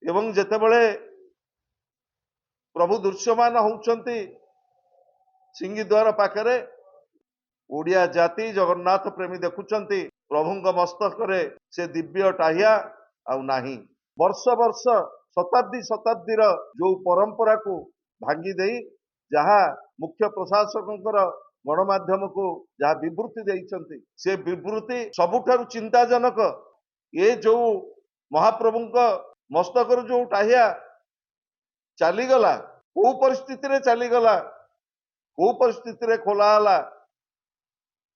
एवं जेतेबेले प्रभु दृश्यमान होउछंती सिंगीद्वार पाखरे ओडिया जाति जगन्नाथ प्रेमी देखुचंती प्रभुंक मस्तक रे से दिव्य टाहिया आउ नाही। वर्ष वर्ष शताब्दी शताब्दीर जो परंपरा को भांगी देई जहा मुख्य प्रशासकंकर गणमाध्यम को जहा विवृत्ति देइछंती से विवृत्ति सबुठारु चिंताजनक ये जो महाप्रभुंक मस्तक जो टाहिया चलीगला को परिस्थिति रे चलीगला को परिस्थिति रे खोला हला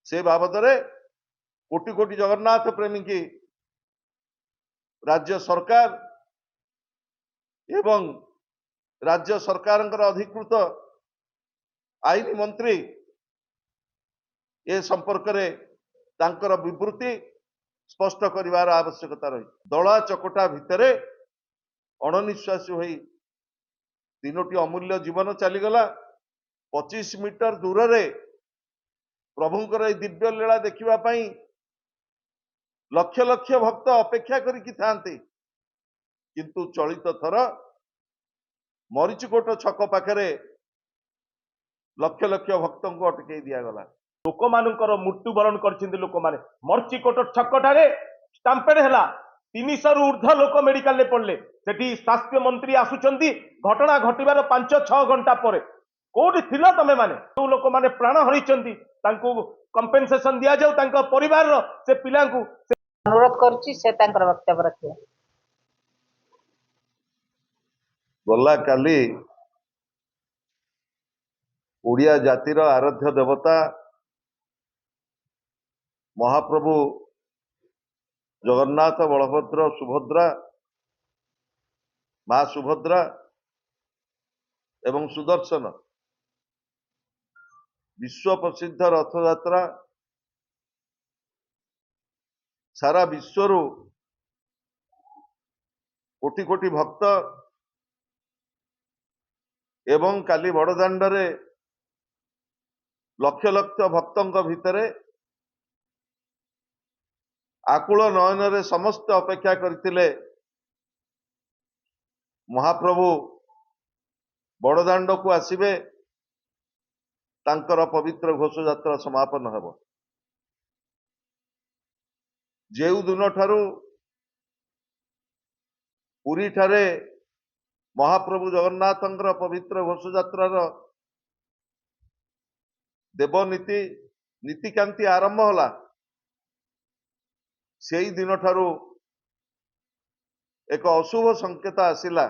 से बाबद रे कोटि कोटि जगन्नाथ प्रेमी की राज्य सरकार एवं राज्य सरकार अधिकृत आईन मंत्री ए संपर्क रे तांकर विवृत्ति स्पष्ट करिवार आवश्यकता रही। दला चकटा भितरे अणनिश्वासी होई तीनोटी अमूल्य जीवन चलीगला। 25 मीटर दूर रे प्रभुंकर दिव्य लीला देखिबा पई लक्ष लक्ष भक्त अपेक्षा करिकि थांती किंतु चलित थर मरीचिकोट छक पाखरे लक्ष लक्ष भक्त को अटकई दिया गला। लोक मानकर मृत्युवरण करछिंदी लोक माने मरीचिकोट छकटारे स्टाम्पेड हला 300 रु ऊर्ध्व लोक मेडिकल ले पड़ले सेठी स्वास्थ्य मंत्री आसुचंदी घटना घटिबार 5-6 घंटा पर कोठी थिला तमे माने जो लोक माने प्राण हरिचंदी तांको कंपेंसेशन दिया जाऊ तांको परिवार रो से पिला को अनुरोध करछि से तांकर वक्तव्य रखिए। गला काली ओडिया जातिर आराध्य देवता महाप्रभु जगन्नाथ बलभद्र सुभद्रा मां सुभद्रा एवं सुदर्शन विश्व प्रसिद्ध रथ यात्रा सारा विश्व कोटि कोटि भक्त एवं काली बड़दाण्डरे लक्ष लक्ष भक्तों भितरे आकुल नयन रे समस्त अपेक्षा करथिले महाप्रभु बड़दाण्ड को आसिबे तांकर पवित्र घोष यात्रा समापन हब। जेउ दिन ठारू पुरी ठारे महाप्रभु जगन्नाथंकर पवित्र घोष यात्रार देवनीति नीतिकांति आरंभ होला से दिन ठारू एक अशुभ संकेत आसिला।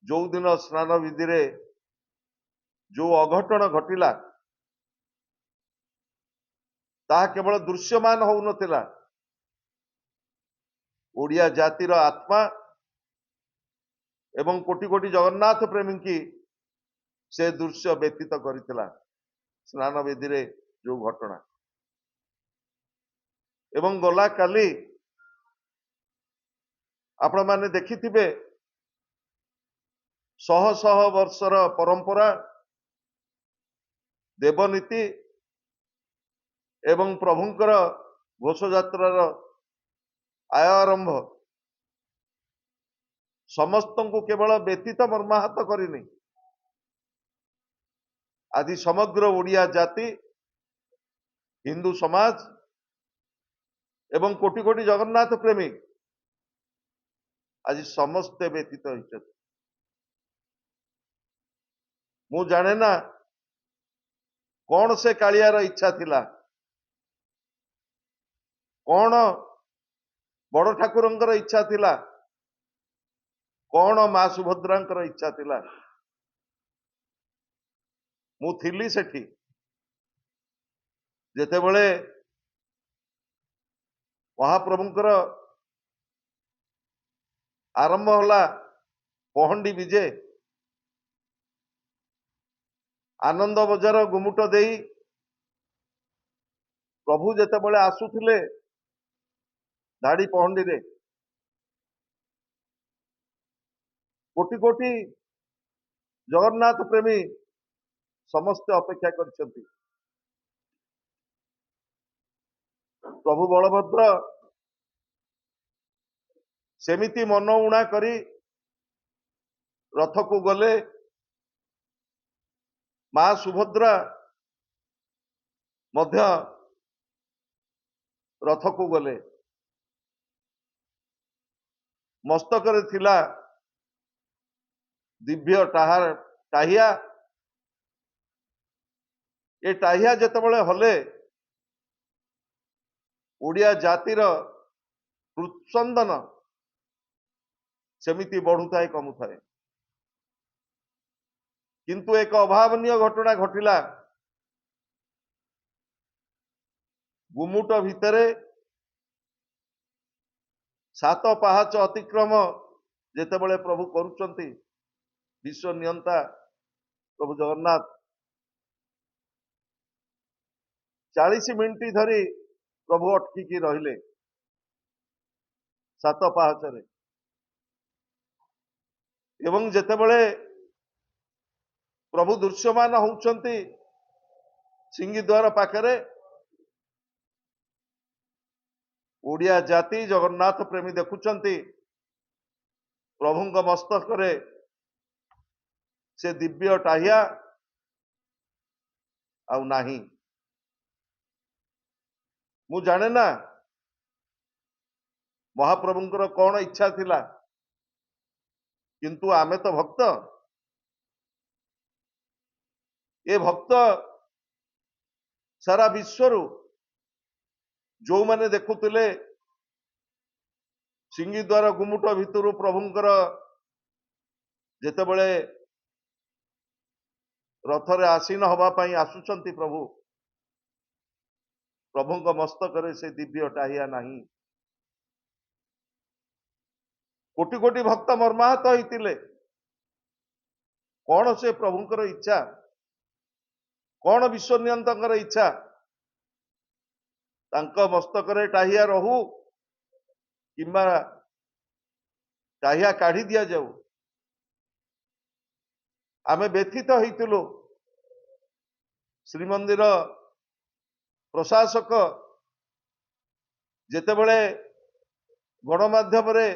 जो दिन स्नान विधि रे जो अघटन घटिला ता केवल दृश्यमान हो नथिला ओडिया जातिर आत्मा एवं कोटि कोटि जगन्नाथ प्रेमी की से दृश्य व्यतीत करितला। स्नान विधि रे जो घटना एवं गला काली आपण माने देखिथिबे शह शह वर्षर परंपरा देवनीति एवं प्रभुंकर घोष यात्रार आय आरंभ समस्त को केवल व्यतीत मर्माहत करनी आदि समग्र ओडिया जाति हिंदू समाज एवं कोटि कोटि जगन्नाथ प्रेमी आज समस्ते व्यतीत होइछथि। मु जाने ना कौन से कालियार इच्छा थिला कौन बड़ ठाकुरंकर इच्छा थिला कौन मां सुभद्रांकर इच्छा थिला। मु थिली सेठी जेतेबेले महाप्रभुंकर आरंभ होला पहंडी विजे आनंद बजार गुमुट देई प्रभु जेतेबेले आसुथिले धाड़ी पहंडी रे कोटि कोटि जगन्नाथ प्रेमी समस्त अपेक्षा करछंती। प्रभु बलभद्र ସେମିତି ମନ ଉଣା କରି ରଥକୁ ଗଲେ। ମା ସୁଭଦ୍ରା ମଧ୍ୟ ରଥକୁ ଗଲେ। ମସ୍ତକରେ ଥିଲା ଦିବ୍ୟ ଟାହିଆ। ଏ ଟାହିଆ ଯେତେବେଳେ ହଲେ ଓଡ଼ିଆ ଜାତିର ହୃତ୍ସ୍ପନ୍ଦନ ସେମିତି ବଢୁଥାଏ କମୁଥାଏ। କିନ୍ତୁ ଏକ ଅଭାବନୀୟ ଘଟଣା ଘଟିଲା। ଗୁମୁଟ ଭିତରେ 7 ପାହାଚ ଅତିକ୍ରମ ଯେତେବେଳେ ପ୍ରଭୁ କରୁଛନ୍ତି, ବିଶ୍ୱ ନିୟନ୍ତା ପ୍ରଭୁ ଜଗନ୍ନାଥ 40 ମିନିଟ ଧରି ପ୍ରଭୁ ଅଟକିକି ରହିଲେ 7 ପାହାଚରେ। ଏବଂ ଯେତେବେଳେ ପ୍ରଭୁ ଦୃଶ୍ୟମାନ ହଉଛନ୍ତି ସିଂହଦ୍ୱାର ପାଖରେ, ଓଡ଼ିଆ ଜାତି ଜଗନ୍ନାଥ ପ୍ରେମୀ ଦେଖୁଛନ୍ତି ପ୍ରଭୁଙ୍କ ମସ୍ତକରେ ସେ ଦିବ୍ୟ ଟାହିଆ ଆଉ ନାହିଁ। ମୁଁ ଜାଣେ ନା ମହାପ୍ରଭୁଙ୍କର କଣ ଇଚ୍ଛା ଥିଲା, କିନ୍ତୁ ଆମେ ତ ଭକ୍ତ। ଏ ଭକ୍ତ ସାରା ବିଶ୍ୱରୁ ଯୋଉମାନେ ଦେଖୁଥିଲେ ସିଂହଦ୍ୱାର ଗୁମୁଟ ଭିତରୁ ପ୍ରଭୁଙ୍କର ଯେତେବେଳେ ରଥରେ ଆସୀନ ହବା ପାଇଁ ଆସୁଛନ୍ତି ପ୍ରଭୁଙ୍କ ମସ୍ତକରେ ସେ ଦିବ୍ୟ ଟାହିଆ ନାହିଁ। କୋଟି କୋଟି ଭକ୍ତ ମର୍ମାହତ ହେଇଥିଲେ। କଣ ସେ ପ୍ରଭୁଙ୍କର ଇଚ୍ଛା, କଣ ବିଶ୍ୱନିୟନ୍ତଙ୍କର ଇଚ୍ଛା? ତାଙ୍କ ମସ୍ତକରେ ଟାହିଆ ରହୁ କିମ୍ବା ଟାହିଆ କାଢି ଦିଆଯାଉ। ଆମେ ବ୍ୟଥିତ ହେଇଥିଲୁ। ଶ୍ରୀମନ୍ଦିର ପ୍ରଶାସକ ଯେତେବେଳେ ଗଣମାଧ୍ୟମରେ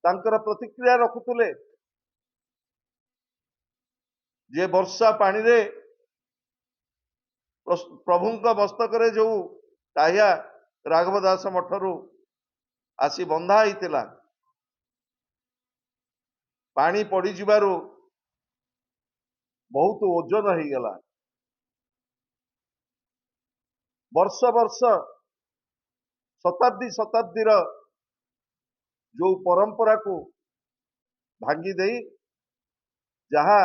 ତାଙ୍କର ପ୍ରତିକ୍ରିୟା ରଖୁଥିଲେ ଯେ ବର୍ଷା ପାଣିରେ ପ୍ରଭୁଙ୍କ ମସ୍ତକରେ ଯୋଉ ଟାହିଆ ରାଘବ ଦାସ ମଠରୁ ଆସି ବନ୍ଧା ହେଇଥିଲା, ପାଣି ପଡିଯିବାରୁ ବହୁତ ଓଜନ ହେଇଗଲା। ବର୍ଷ ବର୍ଷ ଶତାବ୍ଦୀର ଯୋଉ ପରମ୍ପରାକୁ ଭାଙ୍ଗି ଦେଇ ଯାହା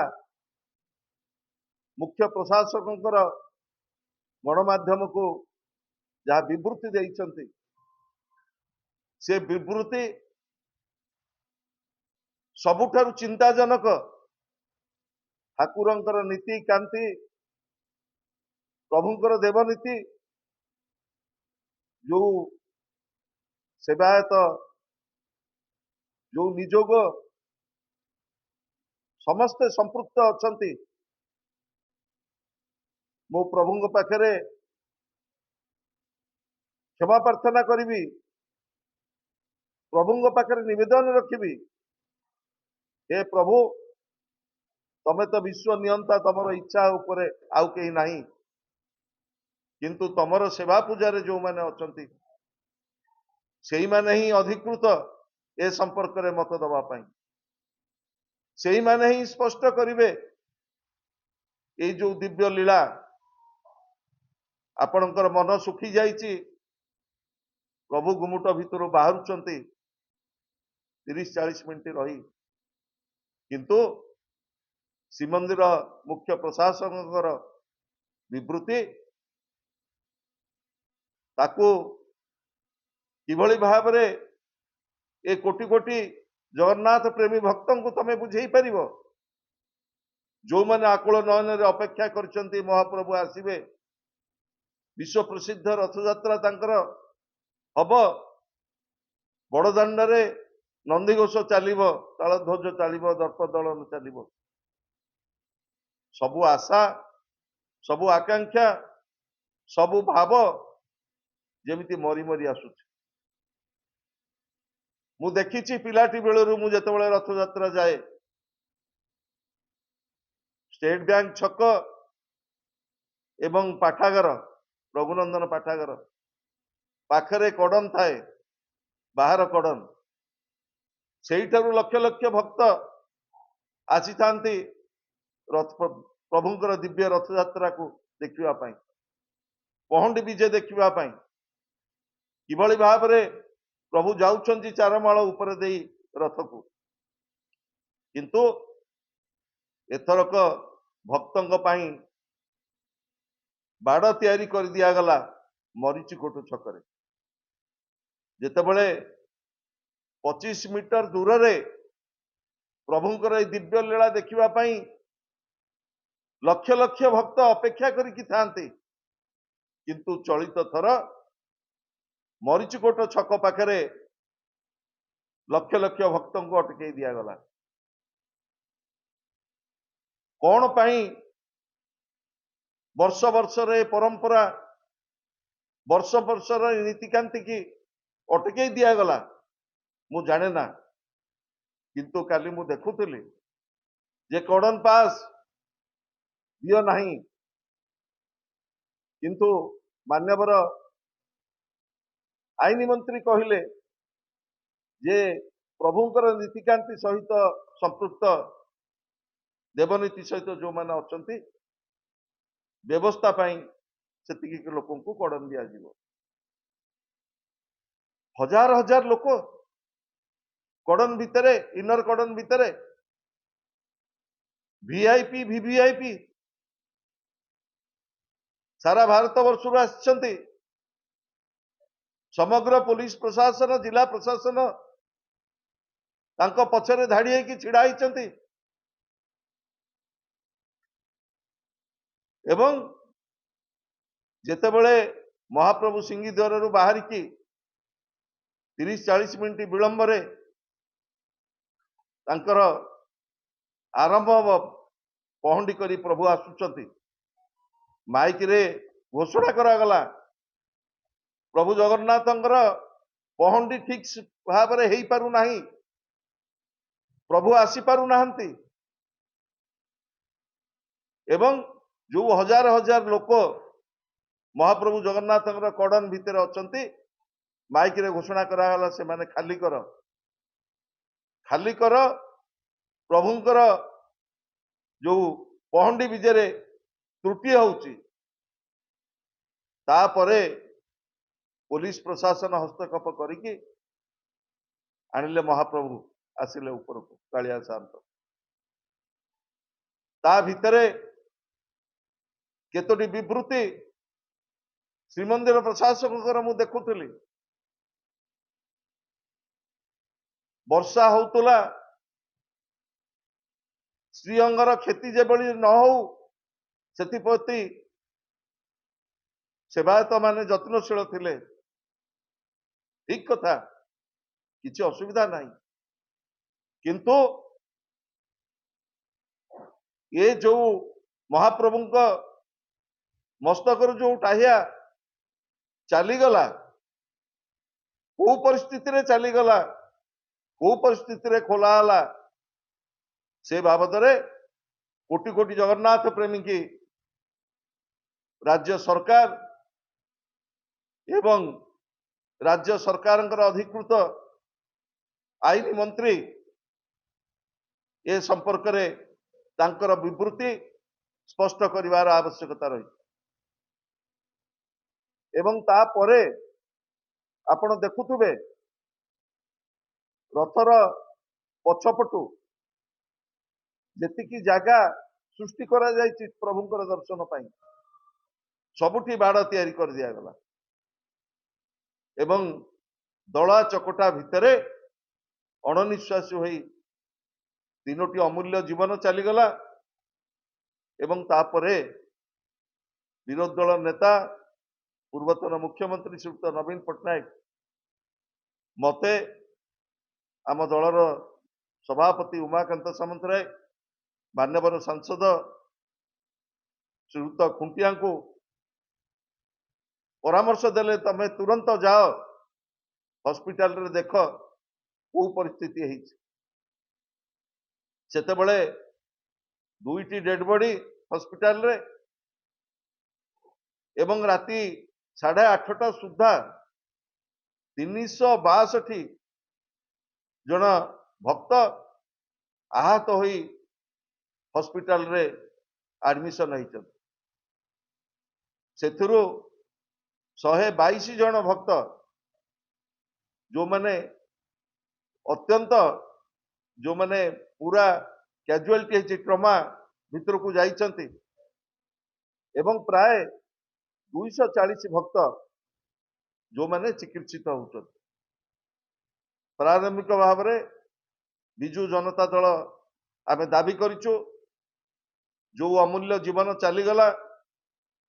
ମୁଖ୍ୟ ପ୍ରଶାସକଙ୍କର ଗଣମାଧ୍ୟମକୁ ଯାହା ବିବୃତ୍ତି ଦେଇଛନ୍ତି, ସେ ବିବୃତ୍ତି ସବୁଠାରୁ ଚିନ୍ତାଜନକ। ଠାକୁରଙ୍କର ନୀତି କାନ୍ତି, ପ୍ରଭୁଙ୍କର ଦେବନୀତି, ଯୋଉ ସେବାୟତ, ଯୋଉ ନିଯୋଗ ସମସ୍ତେ ସମ୍ପୃକ୍ତ ଅଛନ୍ତି। ମୁଁ ପ୍ରଭୁଙ୍କ ପାଖରେ କ୍ଷମା ପ୍ରାର୍ଥନା କରିବି, ପ୍ରଭୁଙ୍କ ପାଖରେ ନିବେଦନ ରଖିବି, ହେ ପ୍ରଭୁ, ତମେ ତ ବିଶ୍ୱ ନିୟନ୍ତା, ତମର ଇଚ୍ଛା ଉପରେ ଆଉ କେହି ନାହିଁ। କିନ୍ତୁ ତମର ସେବା ପୂଜାରେ ଯୋଉମାନେ ଅଛନ୍ତି ସେଇମାନେ ହିଁ ଅଧିକୃତ ଏ ସମ୍ପର୍କରେ ମତ ଦେବା ପାଇଁ। ସେଇମାନେ ହିଁ ସ୍ପଷ୍ଟ କରିବେ ଏଇ ଯୋଉ ଦିବ୍ୟ ଲୀଳା। ଆପଣଙ୍କର ମନ ଶୁଖି ଯାଇଛି, ପ୍ରଭୁ ଗୁମୁଟ ଭିତରୁ ବାହାରୁଛନ୍ତି 30-40 ମିନିଟ ରହି, କିନ୍ତୁ ଶ୍ରୀମନ୍ଦିର ମୁଖ୍ୟ ପ୍ରଶାସକଙ୍କର ବିବୃତ୍ତି ତାକୁ କିଭଳି ଭାବରେ ଏ କୋଟି କୋଟି ଜଗନ୍ନାଥ ପ୍ରେମୀ ଭକ୍ତଙ୍କୁ ତମେ ବୁଝେଇ ପାରିବ? ଯୋଉମାନେ ଆକୁଳ ନୟନରେ ଅପେକ୍ଷା କରିଛନ୍ତି ମହାପ୍ରଭୁ ଆସିବେ, ବିଶ୍ୱ ପ୍ରସିଦ୍ଧ ରଥଯାତ୍ରା ତାଙ୍କର ହବ, ବଡଦାଣ୍ଡରେ ନନ୍ଦିଘୋଷ ଚାଲିବ, ତାଳଧ୍ୱଜ ଚାଲିବ, ଦର୍ପ ଦଳନ ଚାଲିବ। ସବୁ ଆଶା, ସବୁ ଆକାଂକ୍ଷା, ସବୁ ଭାବ ଯେମିତି ମରି ମରି ଆସୁଛି। ମୁଁ ଦେଖିଛି ପିଲାଟି ବେଳରୁ ମୁଁ ଯେତେବେଳେ ରଥଯାତ୍ରା ଯାଏ ଷ୍ଟେଟ ବ୍ୟାଙ୍କ ଛକ ଏବଂ ପାଠାଗାର ରଘୁନନ୍ଦନ ପାଠାଗାର ପାଖରେ କଡନ ଥାଏ, ବାହାର କଡନ, ସେଇଠାରୁ ଲକ୍ଷ ଲକ୍ଷ ଭକ୍ତ ଆସିଥାନ୍ତି ପ୍ରଭୁଙ୍କର ଦିବ୍ୟ ରଥଯାତ୍ରାକୁ ଦେଖିବା ପାଇଁ, ପହଣ୍ଡି ବିଜେ ଦେଖିବା ପାଇଁ, କିଭଳି ଭାବରେ ପ୍ରଭୁ ଯାଉଛନ୍ତି ଚାରମାଳ ଉପରେ ଦେଇ ରଥକୁ। କିନ୍ତୁ ଏଥରକ ଭକ୍ତଙ୍କ ପାଇଁ ବାଡ଼ ତିଆରି କରି ଦିଆଗଲା ମରିଚିକୋଟ ଛକରେ। ଯେତେବେଳେ 25 ମିଟର ଦୂରରେ ପ୍ରଭୁଙ୍କର এই ଦିବ୍ୟ ଲୀଳା ଦେଖିବା ପାଇଁ ଲକ୍ଷ ଲକ୍ଷ ଭକ୍ତ ଅପେକ୍ଷା କରିକି ଥାନ୍ତି, କିନ୍ତୁ ଚଳିତ ଥର ମରିଚିକୋଟ ଛକ ପାଖରେ ଲକ୍ଷ ଲକ୍ଷ ଭକ୍ତଙ୍କୁ ଅଟକେଇ ଦିଆଗଲା। କଣ ପାଇଁ ବର୍ଷ ବର୍ଷର ଏ ପରମ୍ପରା, ବର୍ଷ ବର୍ଷର ନୀତିକାନ୍ତି କି ଅଟକେଇ ଦିଆଗଲା ମୁଁ ଜାଣେ ନା, କିନ୍ତୁ କାଲି ମୁଁ ଦେଖୁଥିଲି ଯେ କଡନ ପାସ୍ ଦିଅ ନାହିଁ, କିନ୍ତୁ ମାନ୍ୟବର ଆଇନ ମନ୍ତ୍ରୀ କହିଲେ ଯେ ପ୍ରଭୁଙ୍କର ନୀତିକାନ୍ତି ସହିତ ସମ୍ପୃକ୍ତ ଦେବନୀତି ସହିତ ଯୋଉମାନେ ଅଛନ୍ତି ବ୍ୟବସ୍ଥା ପାଇଁ ସେତିକି ଲୋକଙ୍କୁ କଡନ ଦିଆଯିବ। हजार हजार लोक कड़न भितर, इनर कड़न भितर वीआईपी वीवीआईपी सारा भारत वर्ष आसछन्ति, समग्र पुलिस प्रशासन जिला प्रशासन तांको पछरे धाड़ी होइकि छिड़ा होइछन्ति एवं जेतेबेले महाप्रभु सिंहद्वार बाहरिकी 30-40 मिनिट विलंबरे तांकर आरंभ पहंडी करी प्रभु आसुचंती, माइक रे घोषणा करागला प्रभु जगन्नाथंकर पहंडी ठीक भाव रे हेई पारु नाही, प्रभु आसी पारु नाहंती एवं जो हजार हजार लोक महाप्रभु जगन्नाथंकर कड़न भितर अछंती माइक रे घोषणा करागला से माने खाली कर प्रभुंकर जो पहंडी विजय त्रुटि होउची तापरे पुलिस प्रशासन हस्तक्षेप करिकी आनिले महाप्रभु आसिले ऊपर को कालिया शांत ता भितरे केतोटी विवृत्ति श्रीमंदिर प्रशासक मु देखुली, वर्षा होउतला श्रीअंगर क्षति जेबली न हो सेतिप्रति सेवायत माने जत्नशील थिले, ठीक कथा, किछि असुविधा नहीं, किंतु ये जो महाप्रभुंक मस्तकर जो टाहिया चलीगला को परिस्थिति रे चलीगला, को परिस्थिति रे खोला हला से बाबद रे कोटि कोटि जगन्नाथ प्रेमी की राज्य सरकार एवं राज्य सरकार अधिकृत आईन मंत्री ए संपर्क रे तांकर विवृत्ति स्पष्ट करिवार आवश्यकता रही एवं तापरे आपण देखुथुबे रथर पछपटु जेतिकी जागा सृष्टि करा जायछि प्रभुंकर दर्शन पाई सबुठी बाड़ तैयारी कर दिया गला एवं दला चकटा भितरे अणनिश्वासी होई तीनोटी अमूल्य जीवन चलीगला एवं तापरे विरोधी दल नेता पूर्वतन मुख्यमंत्री श्रीयुक्त नवीन पट्टनायक मते आम दलर सभापति उमाकांत सामंतराय मान्यवर सांसद श्रीयुक्त खुंटिया को परामर्श देले तमे तुरंत जाओ हॉस्पिटल रे देख କୋଉ ପରିସ୍ଥିତି ହେଇଛି। ସେତେବେଳେ 2ଟି ଡେଡ୍ ବଡି ହସ୍ପିଟାଲରେ ଏବଂ ରାତି 8:30 ସୁଦ୍ଧା 362 ଜଣ ଭକ୍ତ ଆହତ ହୋଇ ହସ୍ପିଟାଲରେ ଆଡମିସନ ହେଇଛନ୍ତି। ସେଥିରୁ 122 ଜଣ ଭକ୍ତ ଯୋଉମାନେ ଯୋଉମାନେ ପୁରା କ୍ୟାଜୁଆଲିଟି ହେଇଛି, ଟ୍ରମା ଭିତରକୁ ଯାଇଛନ୍ତି ଏବଂ ପ୍ରାୟ 240 ଭକ୍ତ ଯୋଉମାନେ ଚିକିତ୍ସିତ ହେଉଛନ୍ତି। ପ୍ରାରମ୍ଭିକ ଭାବରେ ବିଜୁ ଜନତା ଦଳ ଆମେ ଦାବି କରିଛୁ, ଯୋଉ ଅମୂଲ୍ୟ ଜୀବନ ଚାଲିଗଲା,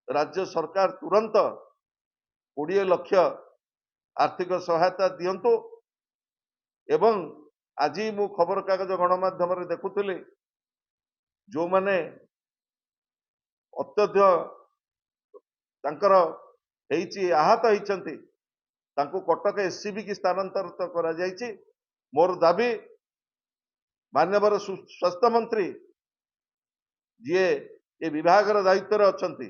ରାଜ୍ୟ ସରକାର ତୁରନ୍ତ 20 ଲକ୍ଷ ଆର୍ଥିକ ସହାୟତା ଦିଅନ୍ତୁ। ଏବଂ ଆଜି ମୁଁ ଖବରକାଗଜ ଗଣମାଧ୍ୟମରେ ଦେଖୁଥିଲି, ଯୋଉମାନେ ଅତ୍ୟଧିକ ତାଙ୍କର ହେଇଛି ଆହତ ହେଇଛନ୍ତି, ତାଙ୍କୁ କଟକ SCB କି ସ୍ଥାନାନ୍ତରିତ କରାଯାଇଛି। ମୋର ଦାବି, ମାନ୍ୟବର ସ୍ୱାସ୍ଥ୍ୟ ମନ୍ତ୍ରୀ ଯିଏ ଏ ବିଭାଗର ଦାୟିତ୍ୱରେ ଅଛନ୍ତି,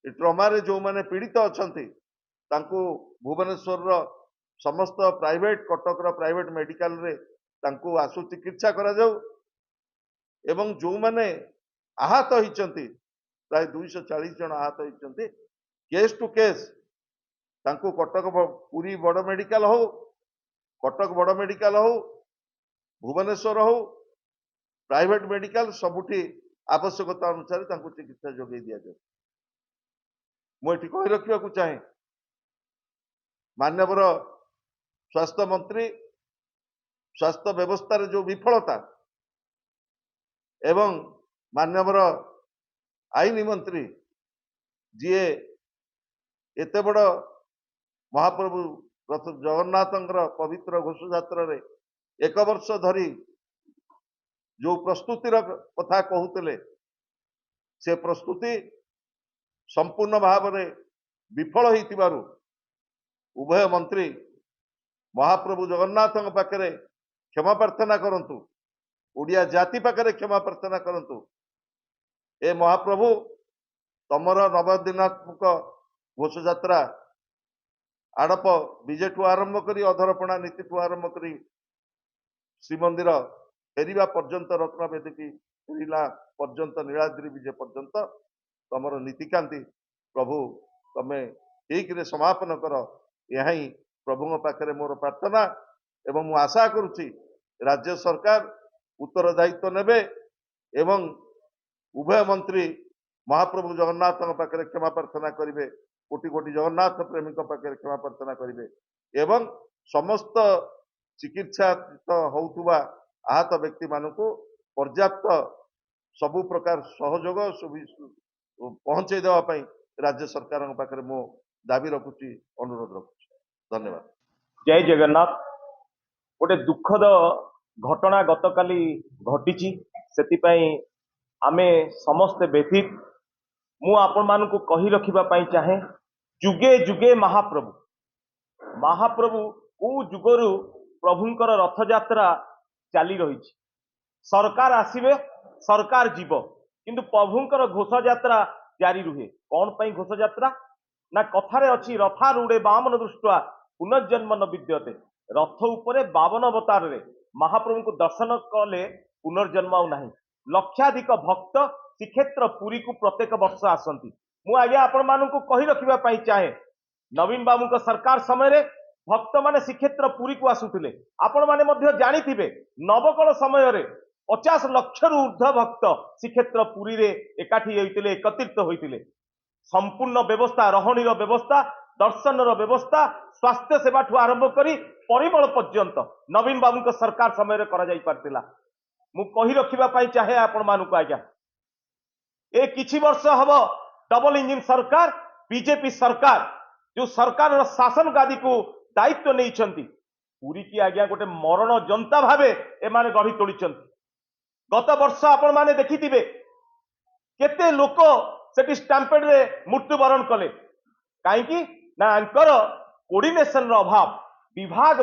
ଏ ଟ୍ରମାରେ ଯୋଉମାନେ ପୀଡ଼ିତ ଅଛନ୍ତି, ତାଙ୍କୁ ଭୁବନେଶ୍ୱରର ସମସ୍ତ ପ୍ରାଇଭେଟ, କଟକର ପ୍ରାଇଭେଟ ମେଡିକାଲରେ ତାଙ୍କୁ ଆଶୁ ଚିକିତ୍ସା କରାଯାଉ ଏବଂ ଯୋଉମାନେ ଆହତ ହେଇଛନ୍ତି, ପ୍ରାୟ 240 ଜଣ ଆହତ ହେଇଛନ୍ତି, କେସ୍ ଟୁ କେସ୍ ତାଙ୍କୁ କଟକ ପୁରୀ ବଡ଼ ମେଡିକାଲ ହଉ, କଟକ ବଡ଼ ମେଡିକାଲ ହଉ, ଭୁବନେଶ୍ୱର ହଉ, ପ୍ରାଇଭେଟ ମେଡିକାଲ ସବୁଠି ଆବଶ୍ୟକତା ଅନୁସାରେ ତାଙ୍କୁ ଚିକିତ୍ସା ଯୋଗାଇ ଦିଆଯାଉ। ମୁଁ ଏଠି କହି ରଖିବାକୁ ଚାହେଁ, ମାନ୍ୟବର ସ୍ୱାସ୍ଥ୍ୟ ମନ୍ତ୍ରୀ ସ୍ୱାସ୍ଥ୍ୟ ବ୍ୟବସ୍ଥାରେ ଯୋଉ ବିଫଳତା ଏବଂ ମାନ୍ୟବର ଆଇନ ମନ୍ତ୍ରୀ ଯିଏ ଏତେ ବଡ଼ ମହାପ୍ରଭୁ ଜଗନ୍ନାଥଙ୍କର ପବିତ୍ର ଘୋଷଯାତ୍ରାରେ 1 ବର୍ଷ ଧରି ଯୋଉ ପ୍ରସ୍ତୁତିର କଥା କହୁଥିଲେ, ସେ ପ୍ରସ୍ତୁତି ସମ୍ପୂର୍ଣ୍ଣ ଭାବରେ ବିଫଳ ହେଇଥିବାରୁ ଉଭୟ ମନ୍ତ୍ରୀ ମହାପ୍ରଭୁ ଜଗନ୍ନାଥଙ୍କ ପାଖରେ କ୍ଷମା ପ୍ରାର୍ଥନା କରନ୍ତୁ, ଓଡ଼ିଆ ଜାତି ପାଖରେ କ୍ଷମା ପ୍ରାର୍ଥନା କରନ୍ତୁ। ଏ ମହାପ୍ରଭୁ ତମର ନବଦିନାତ୍ମକ ଘୋଷଯାତ୍ରା ଆଡ଼ପ ବିଜେଠୁ ଆରମ୍ଭ କରି ଅଧରପଣା ନୀତିଠୁ ଆରମ୍ଭ କରି ଶ୍ରୀମନ୍ଦିର ଫେରିବା ପର୍ଯ୍ୟନ୍ତ, ରତ୍ନବେଦୀକି ଫେରିଲା ପର୍ଯ୍ୟନ୍ତ, ନୀଳାଦ୍ରି ବିଜେ ପର୍ଯ୍ୟନ୍ତ ତମର ନୀତିକାନ୍ତି ପ୍ରଭୁ ତମେ ଠିକରେ ସମାପନ କର। ଏହା ହିଁ ପ୍ରଭୁଙ୍କ ପାଖରେ ମୋର ପ୍ରାର୍ଥନା ଏବଂ ମୁଁ ଆଶା କରୁଛି ରାଜ୍ୟ ସରକାର ଉତ୍ତରଦାୟିତ୍ୱ ନେବେ ଏବଂ ଉଭୟ ମନ୍ତ୍ରୀ ମହାପ୍ରଭୁ ଜଗନ୍ନାଥଙ୍କ ପାଖରେ କ୍ଷମା ପ୍ରାର୍ଥନା କରିବେ, କୋଟି କୋଟି ଜଗନ୍ନାଥ ପ୍ରେମୀଙ୍କ ପାଖରେ କ୍ଷମା ପ୍ରାର୍ଥନା କରିବେ ଏବଂ ସମସ୍ତ ଚିକିତ୍ସିତ ହେଉଥିବା ଆହତ ବ୍ୟକ୍ତିମାନଙ୍କୁ ପର୍ଯ୍ୟାପ୍ତ ସବୁ ପ୍ରକାର ସହଯୋଗ ପହଞ୍ଚାଇ ଦେବା ପାଇଁ ରାଜ୍ୟ ସରକାରଙ୍କ ପାଖରେ ମୁଁ ଦାବି ରଖୁଛି, ଅନୁରୋଧ ରଖୁଛି। ଧନ୍ୟବାଦ। ଜୟ ଜଗନ୍ନାଥ। ଗୋଟେ ଦୁଃଖଦ ଘଟଣା ଗତକାଲି ଘଟିଛି, ସେଥିପାଇଁ ଆମେ ସମସ୍ତେ ବ୍ୟଥିତ। ମୁଁ ଆପଣମାନଙ୍କୁ କହି ରଖିବା ପାଇଁ ଚାହେଁ, ଯୁଗେ ଯୁଗେ ମହାପ୍ରଭୁ କୋଉ ଯୁଗରୁ ପ୍ରଭୁଙ୍କର ରଥଯାତ୍ରା ଚାଲି ରହିଛି। ସରକାର ଆସିବେ, ସରକାର ଯିବ, କିନ୍ତୁ ପ୍ରଭୁଙ୍କର ଘୋଷଯାତ୍ରା ଜାରି ରୁହେ। କଣ ପାଇଁ ଘୋଷଯାତ୍ରା? ନା କଥାରେ ଅଛି, ରଥାରୂଢ଼େ ବାମନ ଦୃଷ୍ଟ୍ୟା ପୁନର୍ଜନ୍ମ ନ ବିଦ୍ୟତେ। ରଥ ଉପରେ 52 ଅବତାରରେ ମହାପ୍ରଭୁଙ୍କୁ ଦର୍ଶନ କଲେ ପୁନର୍ଜନ୍ମ ଆଉ ନାହିଁ। ଲକ୍ଷାଧିକ ଭକ୍ତ ଶ୍ରୀକ୍ଷେତ୍ର ପୁରୀକୁ ପ୍ରତ୍ୟେକ ବର୍ଷ ଆସନ୍ତି। ମୁଁ ଆଜ୍ଞା ଆପଣମାନଙ୍କୁ କହି ରଖିବା ପାଇଁ ଚାହେଁ, ନବୀନ ବାବୁଙ୍କ ସରକାର ସମୟରେ ଭକ୍ତମାନେ ଶ୍ରୀକ୍ଷେତ୍ର ପୁରୀକୁ ଆସୁଥିଲେ। ଆପଣମାନେ ମଧ୍ୟ ଜାଣିଥିବେ, ନବକଳ ସମୟରେ 50 ଲକ୍ଷରୁ ଉର୍ଦ୍ଧ୍ୱ ଭକ୍ତ ଶ୍ରୀକ୍ଷେତ୍ର ପୁରୀରେ ଏକାଠି ହୋଇଥିଲେ, ଏକତ୍ରିତ ହୋଇଥିଲେ। ସମ୍ପୂର୍ଣ୍ଣ ବ୍ୟବସ୍ଥା, ରହଣୀର ବ୍ୟବସ୍ଥା, ଦର୍ଶନର ବ୍ୟବସ୍ଥା, ସ୍ୱାସ୍ଥ୍ୟ ସେବାଠୁ ଆରମ୍ଭ କରି ପରିମଳ ପର୍ଯ୍ୟନ୍ତ ନବୀନ ବାବୁଙ୍କ ସରକାର ସମୟରେ କରାଯାଇ ପାରିଥିଲା। ମୁଁ କହି ରଖିବା ପାଇଁ ଚାହେଁ ଆପଣମାନଙ୍କୁ ଆଜ୍ଞା, ଏ କିଛି ବର୍ଷ ହବ ଡବଲ ଇଞ୍ଜିନ ସରକାର, ବିଜେପି ସରକାର ଯୋଉ ସରକାରର ଶାସନ ଗାଦିକୁ ଦାୟିତ୍ୱ ନେଇଛନ୍ତି, ପୁରୀକି ଆଜ୍ଞା ଗୋଟେ ମରଣ ଯନ୍ତା ଭାବେ ଏମାନେ ଗଢି ତୋଳିଛନ୍ତି। ଗତ ବର୍ଷ ଆପଣମାନେ ଦେଖିଥିବେ କେତେ ଲୋକ ସେଠି ଷ୍ଟାମ୍ପେଡରେ ମୃତ୍ୟୁବରଣ କଲେ। କାହିଁକି? ନା ଆଙ୍କର କୋର୍ଡିନେସନର ଅଭାବ, ବିଭାଗ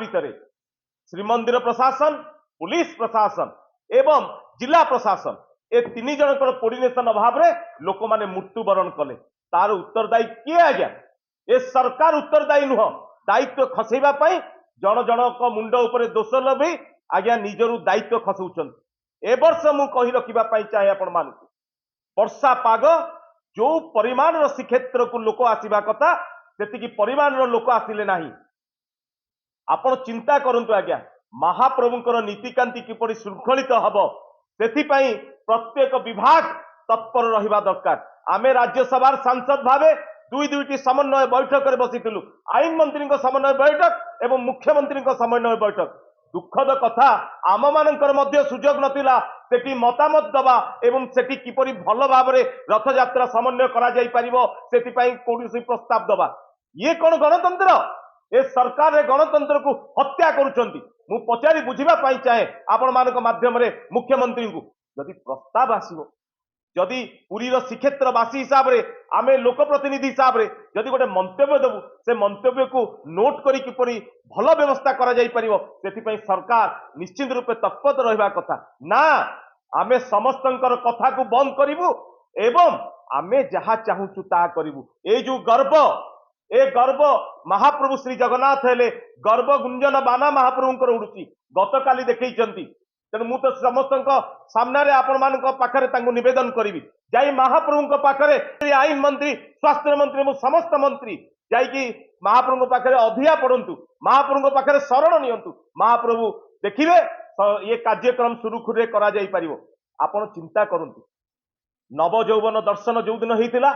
ଭିତରେ श्रीमंदिर प्रशासन, पुलिस प्रशासन एवं जिला प्रशासन ए तीन जनकर कोऑर्डिनेशन अभाव रे लोक माने मृत्युवरण कले। तार उत्तरदायी किए आज्ञा? ए सरकार उत्तरदायी नुह। दायित्व खसेबा पई जन जनक मुंड उपरे दोष लभी आज्ञा निजरू दायित्व खसौछन। ए वर्ष मु कहि रखिबा पई चाहे आपण मानकु वर्षा पाग जो परिमाण श्रीक्षेत्र को लोक आसीबा कथा सेतिकी परिमाण लोक आसिले नाही। आपण चिंता करंतु आज्ञा महाप्रभुंकर नीतिकांति किपरि शृंखलित हब सेथिपाई प्रत्येक विभाग तत्पर रहिबा दरकार। आमे राज्यसभा सांसद भावे दुईटी समन्वय बैठक में बसिथिलु, आईन मंत्री समन्वय बैठक एवं मुख्यमंत्री समन्वय बैठक। दुखद कथा आम मानकर मध्य सुजोग नथिला सेठी मतामत दबा एवं सेठी किपरि भल भाव में रथ यात्रा समन्वय करा जाई परिबो सेथिपाई कोनोसी प्रस्ताव दबा। ये कौन गणतंत्र? ए सरकार रे गणतंत्र को हत्या करुचंती। मु पचारि बुझिबा पाई चाहे आपण मानक माध्यम रे मुख्यमंत्री को जदि प्रस्ताव आसीबो, जदि पुरीर श्रीक्षेत्रवासी हिसाब रे आमे लोकप्रतिनिधि हिसाब रे जदि गोटे मंतव्य देबु से मंतव्य को नोट करी किपरि भल व्यवस्था करा जाई परिबो सेथिपई सरकार निश्चित रूपे तत्पर रहिबा कथा ना। आमे समस्तंकर कथा को बंद करिबु एवं आमे जहा चाहूचु ता करिबु। ए जो गर्व ए गर्व महाप्रभु श्री जगन्नाथ हेले गर्व गुंजन बाना महाप्रभुंकर उड़ुची गतकाली देखैचंती। तेणु मु तो समस्त सामने आपण मान पाखरे तांको निवेदन करी जाई महाप्रभु पाखरे आईन मंत्री स्वास्थ्य मंत्री समस्त मंत्री जाइकी महाप्रभु पाखरे अधिया पड़ंतु, महाप्रभु पाखरे शरण नियंतु। महाप्रभु देखिए ये कार्यक्रम सुरुखुरे करा जाई परिबो। आपण चिंता करंतु नव यौवन दर्शन जो दिन होइतिला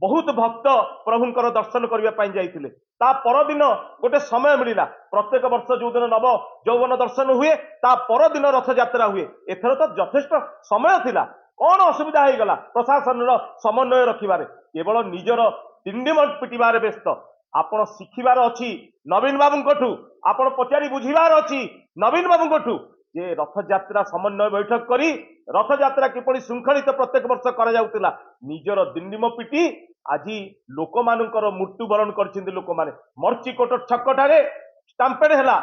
बहुत भक्त प्रभुंकर दर्शन करबा पई जाइतिले। ता परदिन गोटे समय मिलिला। प्रत्येक वर्ष जो दिन नव यौवन दर्शन हुए ता परदिन रथ यात्रा हुए। एथर तो यथेष्ट समय थिला, कौन असुविधा हो गला प्रशासन समन्वय रखिबारे? केवल निजर टिंडिम पिटिबारे व्यस्त। आपण शिखिबार अछि नवीन बाबूंकठू, आपण पचारि बुझिबार अछि नवीन बाबूंकठू जे रथ यात्रा समन्वय बैठक करी रथ यात्रा किपरि शृंखलित प्रत्येक वर्ष करा जाउतिला। निजर दिंडिम पिटी आज लोक मानकर मृत्युवरण करछिंदी। लोक माने मर्चिकोट छकटारे स्टाम्पेड हैला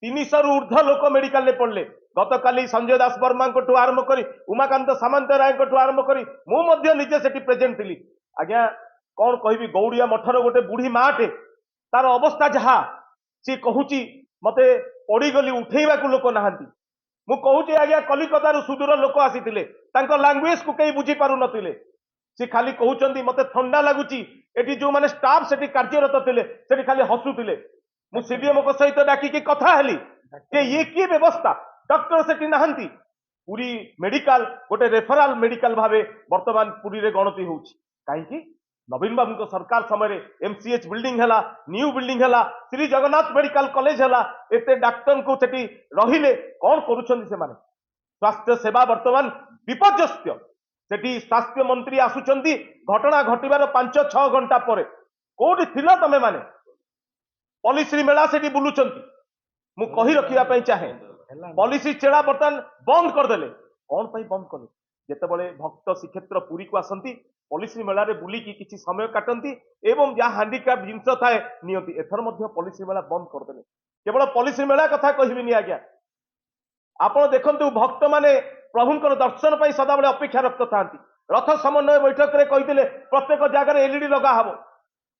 300 रु ऊर्ध्व लोक मेडिकल ले पड़ले। गतकाली संजय दास वर्मा को आरंभ करी उमाकांत सामंत राय को आरंभ करी मु मध्य निजे सेठी प्रेजेंट थिली। आज्ञा कौन कहबी गौड़िया मठर गोटे बुढ़ी माटे तार अवस्था जहा सी कहूची मते पड़ी गली उठेइबा को लोक नाहांती। मु कहूची आज्ञा कलिकता रु सुदूर लोक आसीथिले तांको लैंग्वेज को कई बुझी पारु नथिले। सी खाली कहउचंदी मते ठंडा लागुची। एटी जो माने स्टाफ सेठी कार्यरत थिले सेठी खाली हसुथिले। मु सीडीएम को सहित डाकी की कथा हेली जे ये की व्यवस्था डॉक्टर सेठी नाहंती। पूरी मेडिकल गोटे रेफराल मेडिकल भावे वर्तमान पुरी रे गणति होउची। काहे की नवीन बाबू को सरकार समय एमसीएच बिल्डिंग हैला, न्यू बिल्डिंग हैला, श्री जगन्नाथ मेडिकल कॉलेज हैला। एते डॉक्टर को सेठी रहिले कौन करूछंदी? से माने स्वास्थ्य सेवा वर्तमान विपर्यस्त। सेठी स्वास्थ्य मंत्री आसुचंदी घटना घटिबार 5-6 घंटा पर कोठी थिला तमे माने पॉलिसी मेला सेठी बुलुचंती। मु कहि रखिबा पई चाहे पॉलिसी चेड़ा बर्तमान बंद कर देले। कौन पई बंद कले? जेतेबेले भक्त श्रीक्षेत्र पुरी को आसंती पॉलिसी मेला रे बुलिकी किछि समय काटंती एवं जहाँ हांडिक्राफ्ट जिनस थाए नियंती। एथर मध्य पॉलिसी मेला बंद कर देले। केवल पॉलिसी मेला कथा कहबिनी आज्ञा। आपण देखंतु भक्त माने प्रभुंकर दर्शन पाई सदाबेले अपेक्षा रखत थांती। रथ समन्वय बैठक रे कहिथिले प्रत्येक जगह एलईडी लगा हबो,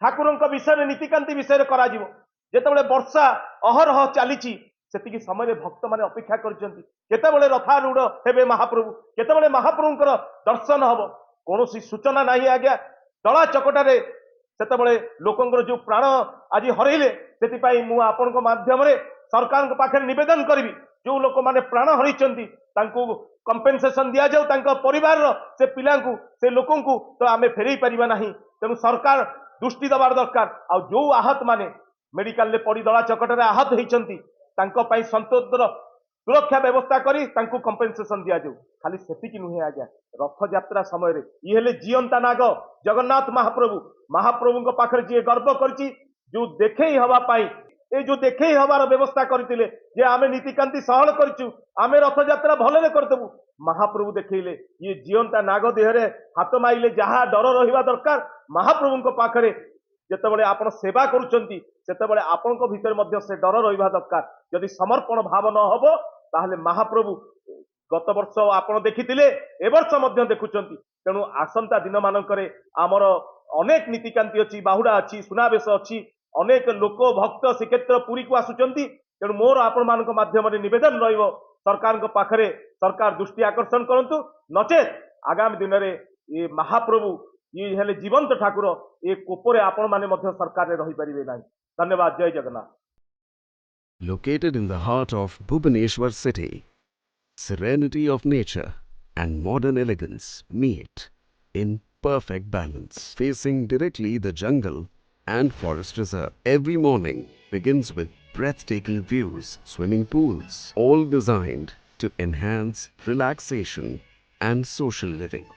ठाकुरंक विषय नीतिकांति विषय करा जिवो। जेतेबेले वर्षा अहरह चलीची सेतिकी समय भक्त माने अपेक्षा करचंती केतेबेले रथारूढ़ हेबे महाप्रभु, केतेबेले महाप्रभुंकर दर्शन हबो। कोनोसी सूचना नाही आज्ञा। दला चकटारे सेतेबेले लोकंकर जो प्राण आज हरैले सेतिपाई मु आपनक माध्यम रे सरकार पाखे निवेदन करिवि जो लोक माने प्राण हरैचंती तांको कंपेनसेशन दिया जाऊ तांको परिवार से पिलांकु से लोकंकु तो आमे फेरई परिबा नाही। तेनु सरकार दृष्टि दबार दरकार। आ जो आहत माने मेडिकल ले पड़ी दला चकटारे आहत होइचंती तांको पाई संतोषर सुरक्षा व्यवस्था करी तांको कंपेनसेशन दिया जाऊ। खाली सेतिकी नुहे आज्ञा रथ यात्रा समय रे ई हेले जीवंता नाग जगन्नाथ महाप्रभु। महाप्रभुंक पाखरे जे गर्व करची जो देखेई हवा पाई ए जो देखेई हवार व्यवस्था करथिले जे आमे नीतिकांति सहल करचु आमे रथ यात्रा भलरे करदेबु। महाप्रभु देखैले ये जीवंता नाग देहरे हाथ माइले जहा डर रहिबा दरकार महाप्रभुंक पाखरे ଯେତେବେଳେ ଆପଣ ସେବା କରୁଛନ୍ତି ସେତେବେଳେ ଆପଣଙ୍କ ଭିତରେ ମଧ୍ୟ ସେ ଡର ରହିବା ଦରକାର। ଯଦି ସମର୍ପଣ ଭାବ ନ ହବ ତାହେଲେ ମହାପ୍ରଭୁ ଗତ ବର୍ଷ ଆପଣ ଦେଖିଥିଲେ, ଏ ବର୍ଷ ମଧ୍ୟ ଦେଖୁଛନ୍ତି। ତେଣୁ ଆସନ୍ତା ଦିନ ମାନଙ୍କରେ ଆମର ଅନେକ ନୀତିକାନ୍ତି ଅଛି, ବାହୁଡା ଅଛି, ସୁନାବେଶ ଅଛି, ଅନେକ ଲୋକ ଭକ୍ତ ଶ୍ରୀକ୍ଷେତ୍ର ପୁରୀକୁ ଆସୁଛନ୍ତି। ତେଣୁ ମୋର ଆପଣମାନଙ୍କ ମାଧ୍ୟମରେ ନିବେଦନ ରହିବ ସରକାରଙ୍କ ପାଖରେ, ସରକାର ଦୃଷ୍ଟି ଆକର୍ଷଣ କରନ୍ତୁ, ନଚେତ୍ ଆଗାମୀ ଦିନରେ ଏ ମହାପ୍ରଭୁ ଇଏ ହେଲେ ଜୀବନ୍ତ ଠାକୁର, ଏ କୋପରେ ଆପଣ ମାନେ ମଧ୍ୟ ସରକାରରେ ରହିପାରିବେ ନାହିଁ। ଧନ୍ୟବାଦ। ଜୟ Jagannath. Located in the heart of Bhubaneswar city, serenity of nature and modern elegance meet in perfect balance. Facing directly the jungle and forest reserve, every morning begins with breathtaking views, swimming pools, all designed to enhance relaxation and social living.